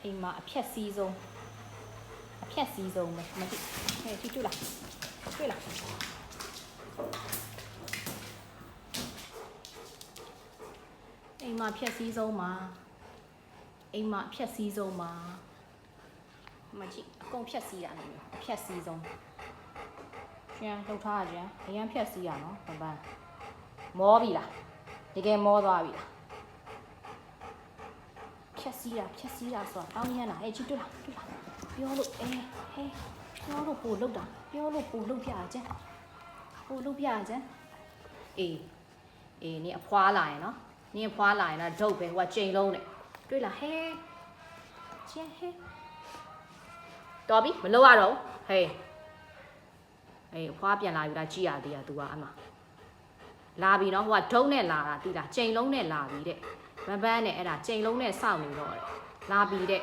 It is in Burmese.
အိမ်မှာအဖြက်စီးဆုံးပဲမကြည့်ဟဲ့ကြည့်တွေ့လားအိမ်မှာဖြက်စီးဆုံးမှာမကြည့်အကုန်ဖြက်စီးတာလေအဖြက်စီးဆုံးကျန်လှုပ်ထားကြအရင်ဖြက်စီးရနော်ပန်းမောပြီလားတကယ်မောသွားပြီလားဖြက်စီးတာဆိုတာတောင်းရမ်းတာကြည့်တွေ့လားပြောလို့ပြောလို့ပို့လောက်တာပြောလို့ပို့လောက်ပြကြအေးနင်အဖွာလာရင်နော်ဒုတ်ပဲဟိုကချိန်လုံးနဲ့တွေ့လားဟဲကျန်တော်ပြီမလို့ရတော့ဟေးအဖွာပြန်လာပြီလားကြည့်ရသေးတာ तू ကအမလာပြီနော်ဟိုကဒုတ်နဲ့လာတာသိလားချိန်လုံးနဲ့လာပြီတဲ့ဘန်းနဲ့အဲ့ဒါချိန်လုံးနဲ့စောင့်နေတော့တယ်လာပြီတဲ့